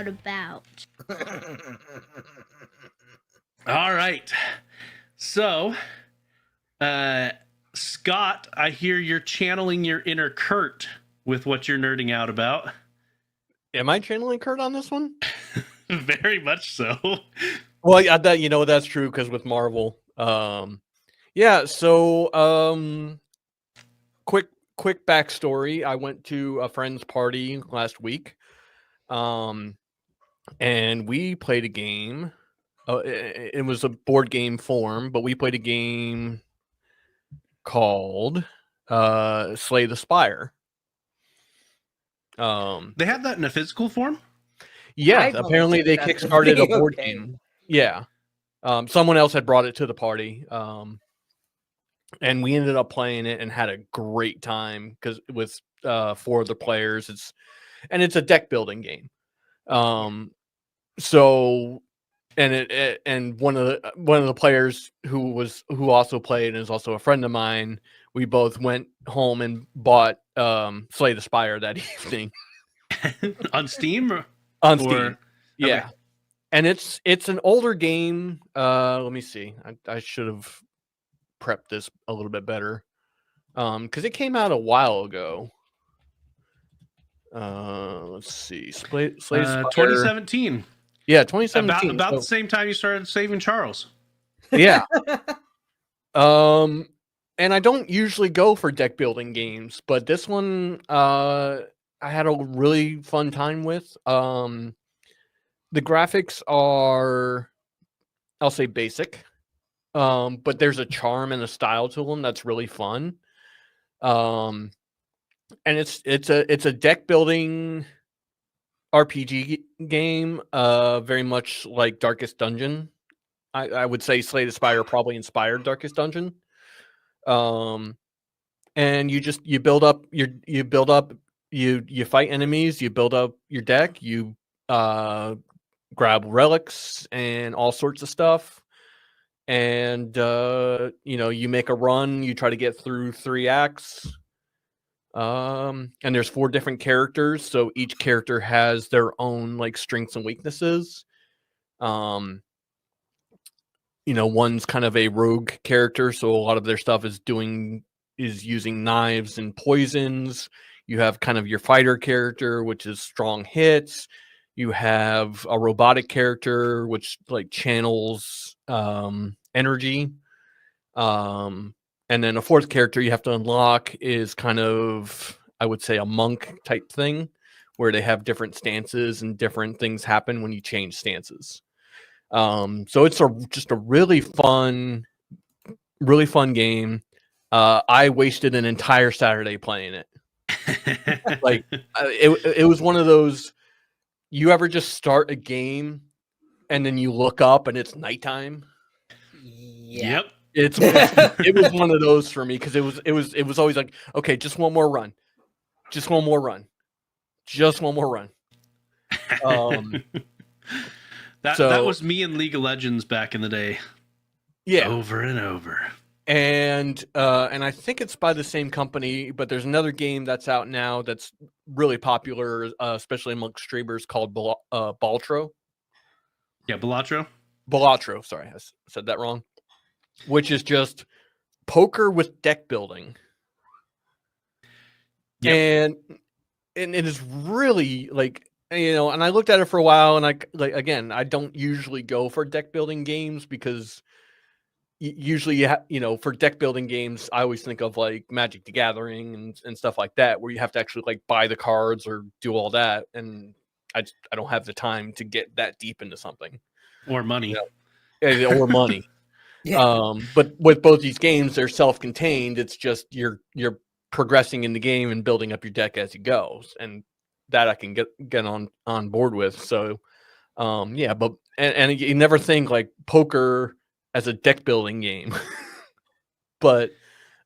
out about? All right. So, Scott, I hear you're channeling your inner Kurt with what you're nerding out about. Am I channeling Kurt on this one? Very much so. Well, yeah, that's true because with Marvel, yeah. So, quick backstory. I went to a friend's party last week, and we played a game. It was a board game form, but we played a game called Slay the Spire. They have that in a physical form? Yeah, apparently they kickstarted a board game. Yeah. Someone else had brought it to the party. And we ended up playing it and had a great time because with 4 other players. It's a deck building game. So and one of the players who also played and is also a friend of mine, we both went home and bought Slay the Spire that evening. On Steam? On Steam. Yeah. Okay. And it's an older game. Let me see. I should have prepped this a little bit better. Because it came out a while ago. Let's see. Slay Spire. 2017. Yeah, 2017. About the same time you started saving Charles. Yeah. And I don't usually go for deck building games, but this one I had a really fun time with. The graphics are, I'll say, basic. But there's a charm and a style to them that's really fun. And it's a deck building RPG game, very much like Darkest Dungeon. I would say Slay the Spire probably inspired Darkest Dungeon. And you build up, you fight enemies, you build up your deck, you grab relics and all sorts of stuff. And you make a run, you try to get through 3 acts. And there's 4 different characters, so each character has their own like strengths and weaknesses. One's kind of a rogue character, so a lot of their stuff is using knives and poisons. You have kind of your fighter character, which is strong hits. You have a robotic character, which like channels energy. And then a 4th character you have to unlock is kind of, I would say, a monk type thing, where they have different stances and different things happen when you change stances. So it's just a really fun game. I wasted an entire Saturday playing it. Like it was one of those, you ever just start a game and then you look up and it's nighttime? Yep. It was one of those for me, because it was always like, okay, just one more run. That was me in League of Legends back in the day. Yeah. Over and over. And I think it's by the same company, but there's another game that's out now that's really popular, especially amongst streamers, called Balatro. Yeah, Balatro. Balatro, sorry, I said that wrong. Which is just poker with deck building. Yep. And it is really like, and I looked at it for a while, and I don't usually go for deck building games, because usually for deck building games I always think of like Magic the Gathering and stuff like that, where you have to actually like buy the cards or do all that, and I don't have the time to get that deep into something. Or money. Or money. Yeah. But with both these games, they're self-contained. It's just you're progressing in the game and building up your deck as you go, and that I can get on board with. So yeah, but and you never think like poker as a deck building game. But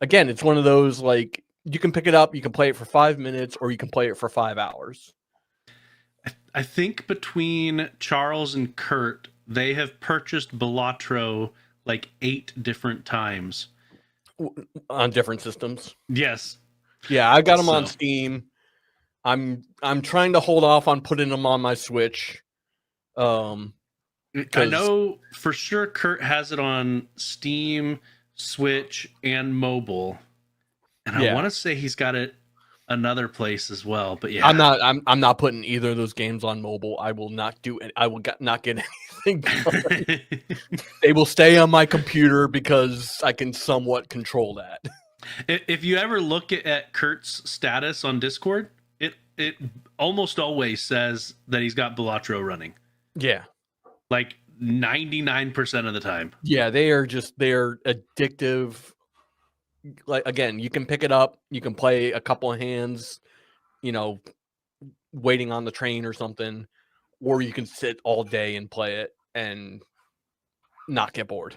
again, it's one of those, like, you can pick it up, you can play it for 5 minutes, or you can play it for 5 hours. I think between Charles and Kurt, they have purchased Balatro like 8 different times on different systems. Yes. Yeah, I got them on Steam. I'm trying to hold off on putting them on my Switch. I know for sure Kurt has it on Steam, Switch, and mobile, and I want to say he's got it another place as well. But yeah, I'm not putting either of those games on mobile. I will not do it. I will not get anything done. They will stay on my computer because I can somewhat control that. If you ever look at Kurt's status on Discord, it almost always says that he's got Balatro running. Yeah. Like 99% of the time. Yeah, they're addictive. Like, again, you can pick it up, you can play a couple of hands, waiting on the train or something, or you can sit all day and play it and not get bored.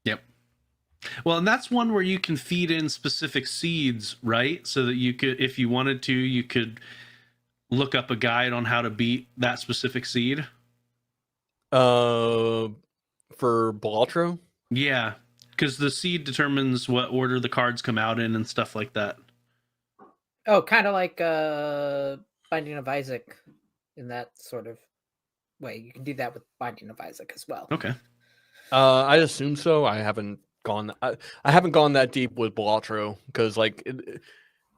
Yep. Well, and that's one where you can feed in specific seeds, right? So that you could, if you wanted to, you could look up a guide on how to beat that specific seed. For Balatro? Yeah, because the seed determines what order the cards come out in and stuff like that. Oh, kind of like Binding of Isaac in that sort of way. You can do that with Binding of Isaac as well. Okay. I assume so. I haven't gone that deep with Balatro because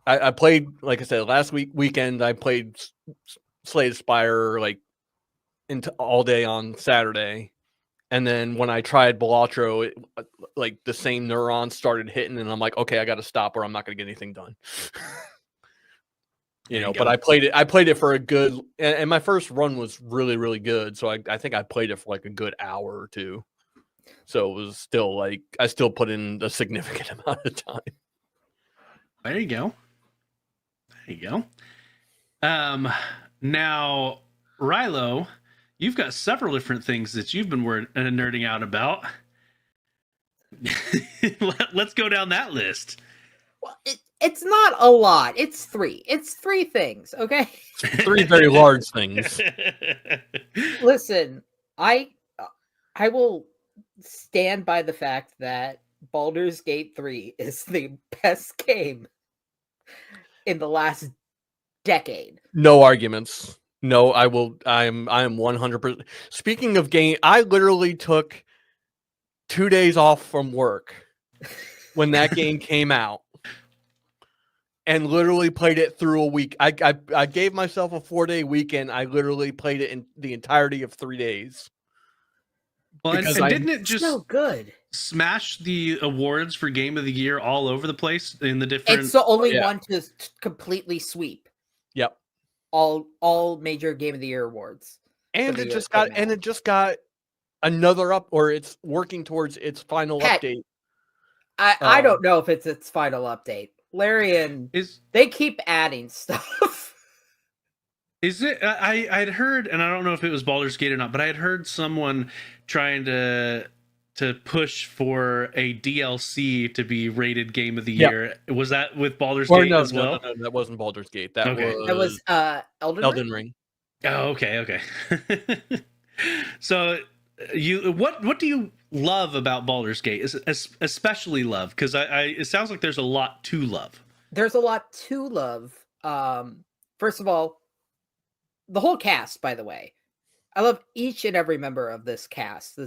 I played, like I said, last weekend I played Slay the Spire into all day on Saturday, and then when I tried Balatro, the same neurons started hitting, and I'm like, okay, I got to stop or I'm not going to get anything done. But I played it for a good, and my first run was really, really good. So I think I played it for a good hour or two. So it was still I still put in a significant amount of time. There you go. Now, Rilo, you've got several different things that you've been nerding out about. Let's go down that list. Well, it's not a lot. It's three. It's three things, okay? Three very large things. Listen, I will stand by the fact that Baldur's Gate 3 is the best game in the last decade. No arguments. No, I am 100%. Speaking of game, I literally took 2 days off from work when that game came out and literally played it through a week. I gave myself a 4-day weekend. I literally played it in the entirety of 3 days. Well, and didn't it just so good smash the awards for Game of the Year all over the place in the different? It's the only one to completely sweep. Yep. All major Game of the Year awards. And it just got another or it's working towards its final update. I don't know if it's its final update. Larian they keep adding stuff. Is it? I'd heard, and I don't know if it was Baldur's Gate or not, but I had heard someone trying to push for a DLC to be rated Game of the Year. Was that with Baldur's Gate as well? No, that wasn't Baldur's Gate. That was Elden Ring. Oh, okay. So what do you love about Baldur's Gate? Especially love, because it sounds like there's a lot to love. There's a lot to love. First of all, the whole cast, by the way. I love each and every member of this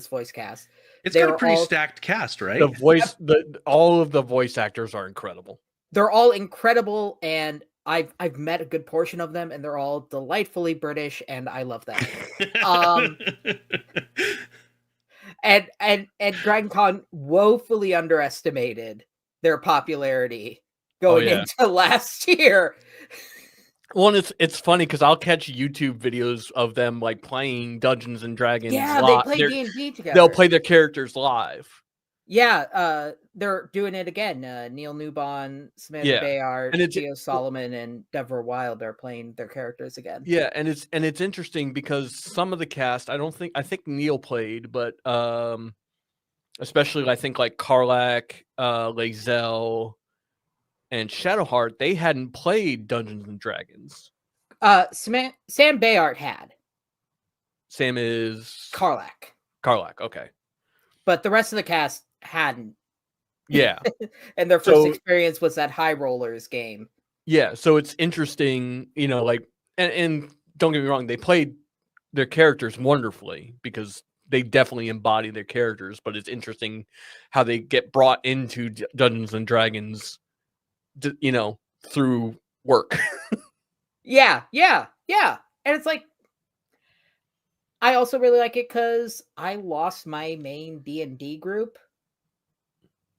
voice cast. It's got a pretty stacked cast, right? All of the voice actors are incredible. They're all incredible, and I've met a good portion of them, and they're all delightfully British, and I love them. And Dragon Con woefully underestimated their popularity going into last year. Well, and it's funny because I'll catch YouTube videos of them playing Dungeons and Dragons. Yeah, they play D&D together. They'll play their characters live. Yeah, they're doing it again. Neil Newbon, Samantha Bayard, Gio Solomon, and Deborah Wild are playing their characters again. Yeah, and it's interesting because some of the cast, I think Neil played, but especially I think Karlach, Lae'zel, and Shadowheart, they hadn't played Dungeons and Dragons. Sam Bayard had. Sam is Karlach, okay. But the rest of the cast hadn't. Yeah. And their first experience was that High Rollers game. Yeah, so it's interesting, and don't get me wrong, they played their characters wonderfully, because they definitely embody their characters, but it's interesting how they get brought into Dungeons and Dragons, you know, through work. Yeah. And it's like, I also really like it because I lost my main D&D group.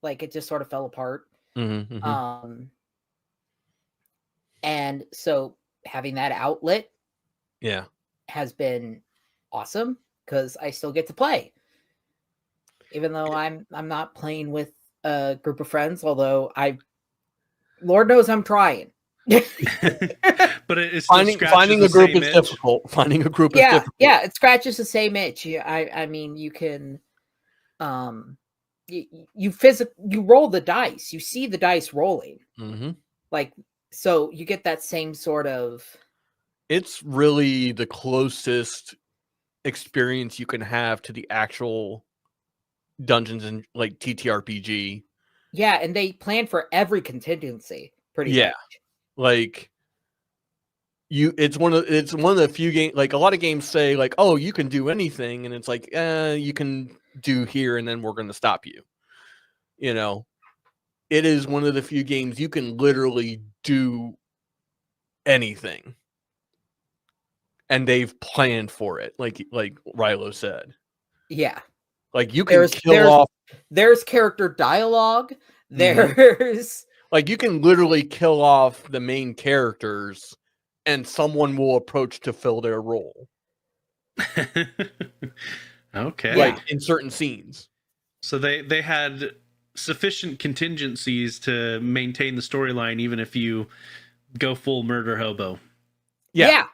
Like, it just sort of fell apart. And so having that outlet Yeah. has been awesome because I still get to play. Even though I'm not playing with a group of friends, although Lord knows I'm trying. But it still finding a group is difficult. Finding a group is difficult. Yeah, it scratches the same itch. I mean, you can, you roll the dice. You see the dice rolling, like, so you get that same sort of. It's really the closest experience you can have to the actual dungeons and like TTRPG. Yeah, and they plan for every contingency pretty much. Like, it's one of the few games, like a lot of games say like, oh, you can do anything, and it's like, you can do here and then we're going to stop you. You know, it is one of the few games you can literally do anything, and they've planned for it, like Rilo said. Yeah, like you can kill off. There's character dialogue. There's like, you can literally kill off the main characters, and someone will approach to fill their role. Okay. Like, in certain scenes. So they had sufficient contingencies to maintain the storyline, even if you go full murder hobo. Yeah.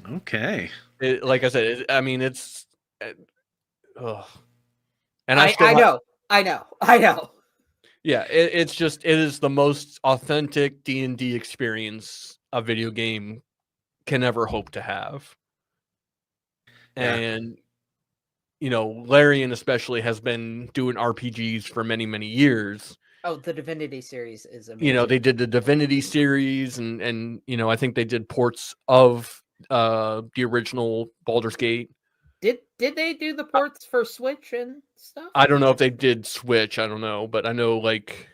Okay. Like I said, I mean, it's. And I know. Yeah, it's just, it is the most authentic D&D experience a video game can ever hope to have. Yeah. And, you know, Larian especially has been doing RPGs for many, many years. Oh, the Divinity series is amazing. You know, they did the Divinity series, and you know, I think they did ports of the original Baldur's Gate. Did they do the ports for Switch and stuff? I don't know if they did Switch. I don't know, but I know like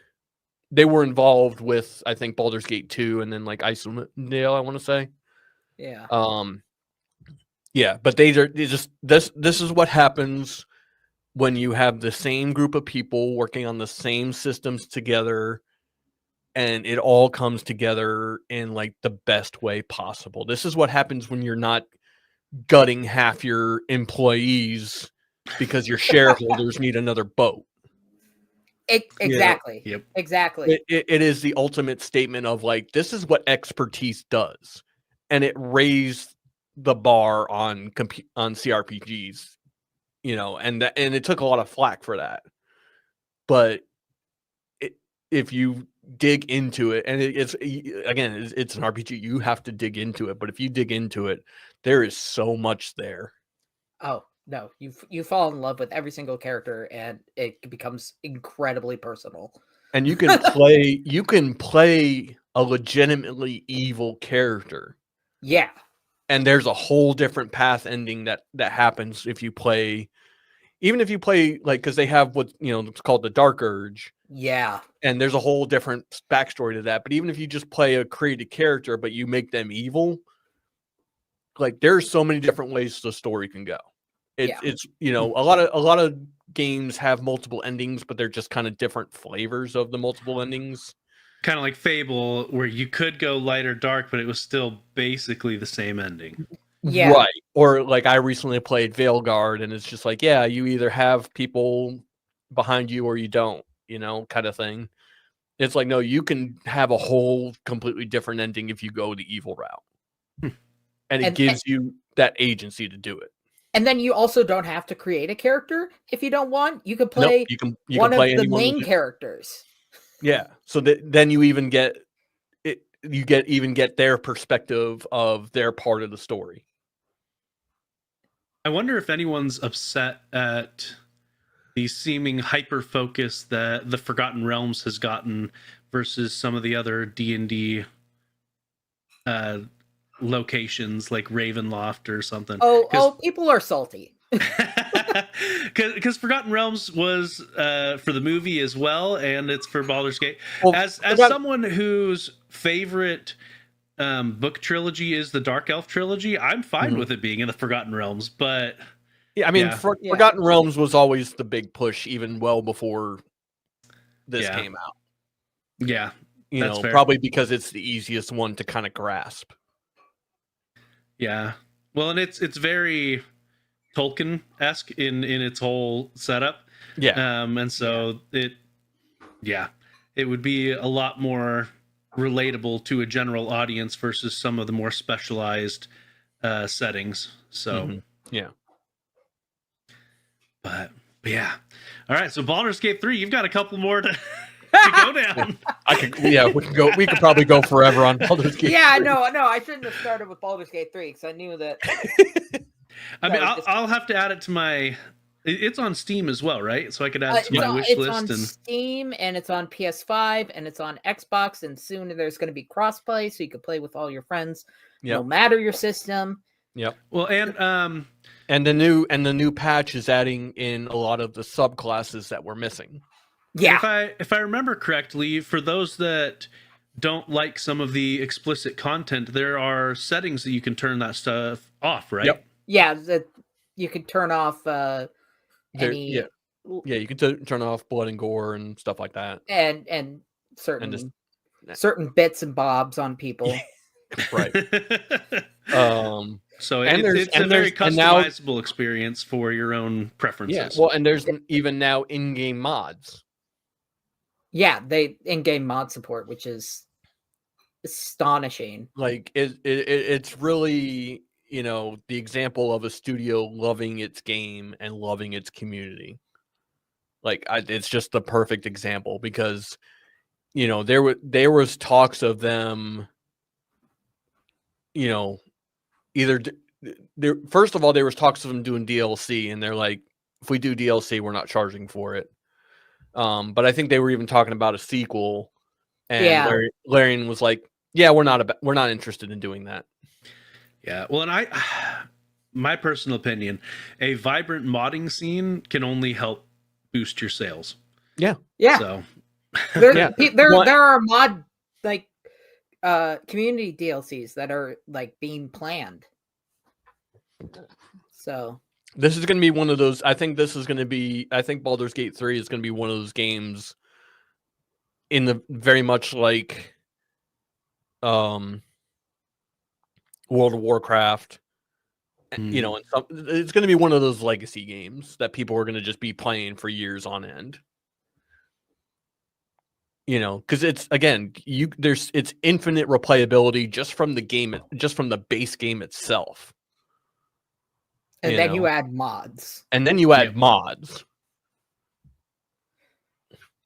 they were involved with, I think, Baldur's Gate 2 and then like Icewind I want to say. Yeah. Yeah, but they just this is what happens when you have the same group of people working on the same systems together, and it all comes together in like the best way possible. This is what happens when you're not gutting half your employees because your shareholders need another boat. Exactly. Yep. Exactly. It is the ultimate statement of like, this is what expertise does, and it raised the bar on CRPGs, you know, and it took a lot of flack for that. But if you dig into it, and it's an RPG, you have to dig into it. But if you dig into it, there is so much there. Oh no, you fall in love with every single character, and it becomes incredibly personal. And you can play a legitimately evil character. Yeah. And there's a whole different path ending that happens if you play, even if you play like, because they have what, you know, it's called the Dark Urge. Yeah. And there's a whole different backstory to that. But even if you just play a created character, but you make them evil, like there's so many different ways the story can go. It's you know, a lot of games have multiple endings, but they're just kind of different flavors of the multiple endings. Kind of like Fable, where you could go light or dark, but it was still basically the same ending. Yeah. Right. Or like I recently played Veilguard, and it's just like, yeah, you either have people behind you or you don't, you know, kind of thing. It's like, no, you can have a whole completely different ending if you go the evil route. And it gives you that agency to do it. And then you also don't have to create a character if you don't want. You can play you can one play of the main characters. Yeah. So then you even get it. You get their perspective of their part of the story. I wonder if anyone's upset at the seeming hyper focus that the Forgotten Realms has gotten versus some of the other D&D locations like Ravenloft or something. Oh, people are salty. Because Forgotten Realms was for the movie as well, and it's for Baldur's Gate. Well, As someone whose favorite book trilogy is the Dark Elf trilogy, I'm fine with it being in the Forgotten Realms. But yeah, I mean, Forgotten Realms was always the big push, even well before this came out. Yeah, you know, fair. Probably because it's the easiest one to kind of grasp. Yeah, well, and it's very Tolkien-esque in its whole setup. Yeah. And so it would be a lot more relatable to a general audience versus some of the more specialized settings. So yeah. But yeah. All right, so Baldur's Gate 3, you've got a couple more to go down. We could probably go forever on Baldur's Gate 3. No, I shouldn't have started with Baldur's Gate 3 because I knew that. I mean, I'll have to add it to my. It's on Steam as well, right? So I could add it to my wish list. It's on Steam, and it's on PS5, and it's on Xbox, and soon there's going to be crossplay, so you can play with all your friends, no matter your system. Yep. Well, and the new patch is adding in a lot of the subclasses that we're missing. Yeah. If I remember correctly, for those that don't like some of the explicit content, there are settings that you can turn that stuff off, right? Yep. Yeah, that you can turn off any. You can turn off blood and gore and stuff like that, and certain bits and bobs on people. Right. So it's a very customizable experience for your own preferences. Yeah. Well, and there's even now in-game mods. Yeah, they in-game mod support, which is astonishing. Like it's really, you know, the example of a studio loving its game and loving its community. Like it's just the perfect example because, you know, there was talks of them, you know, first of all, there was talks of them doing DLC, and they're like, if we do DLC, we're not charging for it. But I think they were even talking about a sequel, and Larian was like, "Yeah, we're not interested in doing that." Yeah, well, and my personal opinion, a vibrant modding scene can only help boost your sales. Yeah. So there are mod community DLCs that are like being planned. So this is going to be one of those. I think Baldur's Gate 3 is going to be one of those games in the very much like World of Warcraft. You know, it's going to be one of those legacy games that people are going to just be playing for years on end. You know, because it's it's infinite replayability just from the game, just from the base game itself. And then you add mods.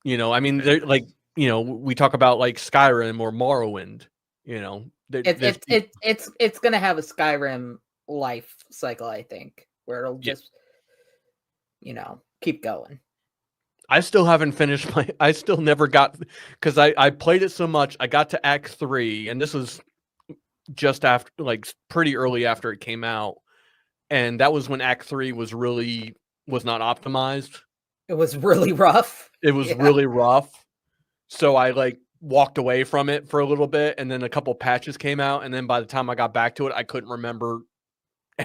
You know, I mean, they're like, you know, we talk about like Skyrim or Morrowind. You know, it's gonna have a Skyrim life cycle, I think, where it'll just, you know, keep going. I still haven't finished I still never got, because I played it so much. I got to Act 3, and this was just after, like, pretty early after it came out. And that was when Act 3 was not optimized. It was really rough. It was really rough. So I like walked away from it for a little bit, and then a couple patches came out, and then by the time I got back to it, I couldn't remember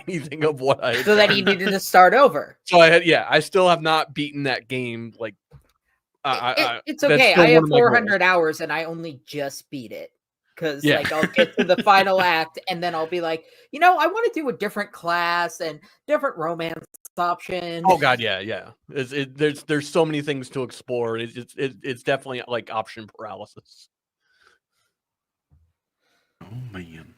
anything of what I had so that you needed to start over. So I still have not beaten that game. Like it's okay. I have 400 hours and I only just beat it because like I'll get to the final act and then I'll be like, you know, I want to do a different class and different romance option. Oh god, yeah. There's so many things to explore. It's definitely like option paralysis. Oh man.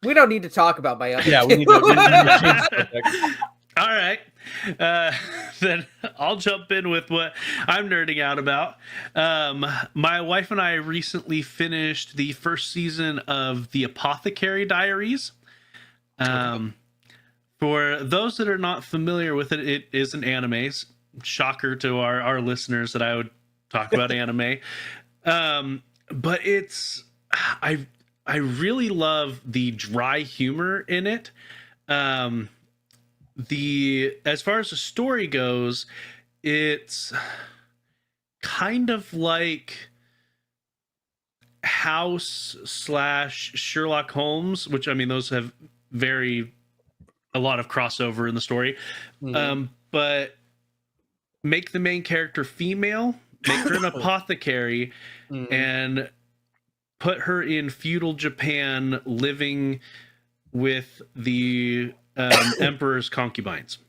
We don't need to talk about my other we need to change the subject. All right. Then I'll jump in with what I'm nerding out about. My wife and I recently finished the first season of the Apothecary Diaries. For those that are not familiar with it, it is an anime. Shocker to our listeners that I would talk about anime. But really love the dry humor in it. As far as the story goes, it's kind of like House slash Sherlock Holmes, which, I mean, those have a lot of crossover in the story. But make the main character female, make her an apothecary, and put her in feudal Japan living with the emperor's concubines.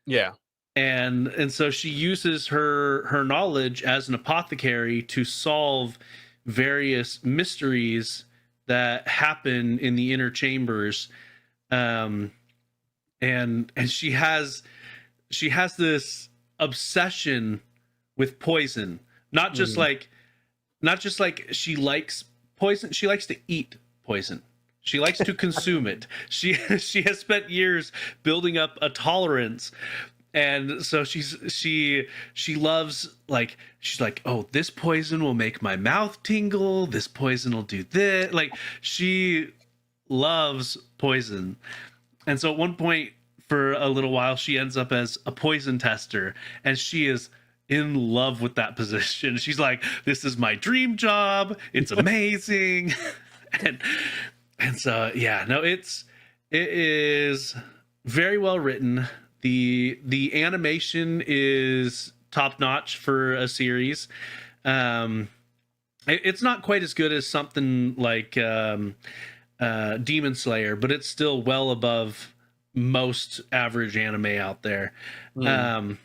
Yeah. And so she uses her knowledge as an apothecary to solve various mysteries that happen in the inner chambers. And she has this obsession with poison, not just like she likes poison, she likes to eat poison. She likes to consume it. She has spent years building up a tolerance. And so she loves, like, she's like, oh, this poison will make my mouth tingle, this poison will do this. Like, she loves poison. And so at one point, for a little while, she ends up as a poison tester, and she is in love with that position. She's like, this is my dream job, it's amazing. and so, yeah, no, it is very well written. The animation is top notch for a series. It's not quite as good as something like Demon Slayer, but it's still well above most average anime out there. And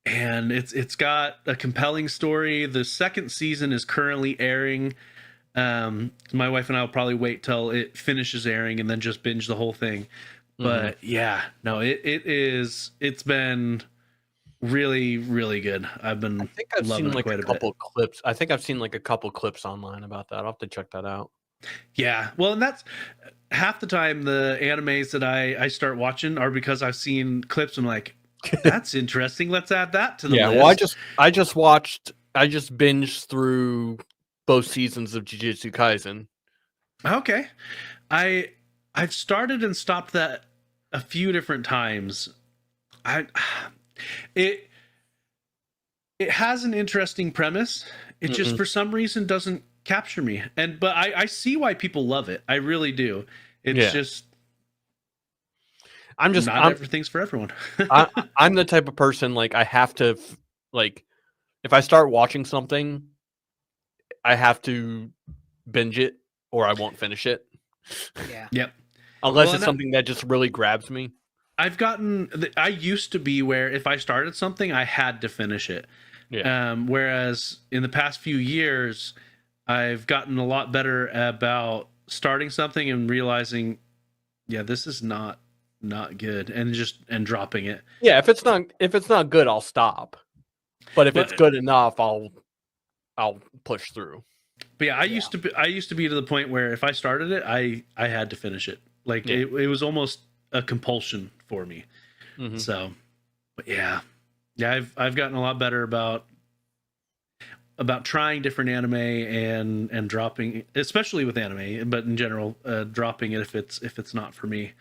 it's got a compelling story. The second season is currently airing. My wife and I will probably wait till it finishes airing and then just binge the whole thing. But yeah, no, it's been really, really good. I think I've seen like a couple clips. I think I've seen like a couple clips online about that. I'll have to check that out. Yeah, well, and that's half the time the animes that I start watching are because I've seen clips and I'm like, that's interesting. Let's add that to the list. Well, I just binged through both seasons of Jujutsu Kaisen. Okay. I've started and stopped that a few different times. It has an interesting premise. It just for some reason doesn't capture me. But I see why people love it. I really do. It's just everything's for everyone. I'm the type of person, like, I have to, like, if I start watching something, I have to binge it or I won't finish it. Yeah. Yep. Unless it's something that just really grabs me. I used to be where if I started something, I had to finish it. Yeah. Whereas in the past few years, I've gotten a lot better about starting something and realizing, yeah, this is not good, and dropping it. Yeah, if it's not good, I'll stop. But if it's good enough, I'll push through. But yeah, I used to be to the point where if I started it, I had to finish it. Like it was almost a compulsion for me. So, but yeah, I've gotten a lot better about trying different anime and dropping, especially with anime, but in general, dropping it if it's not for me.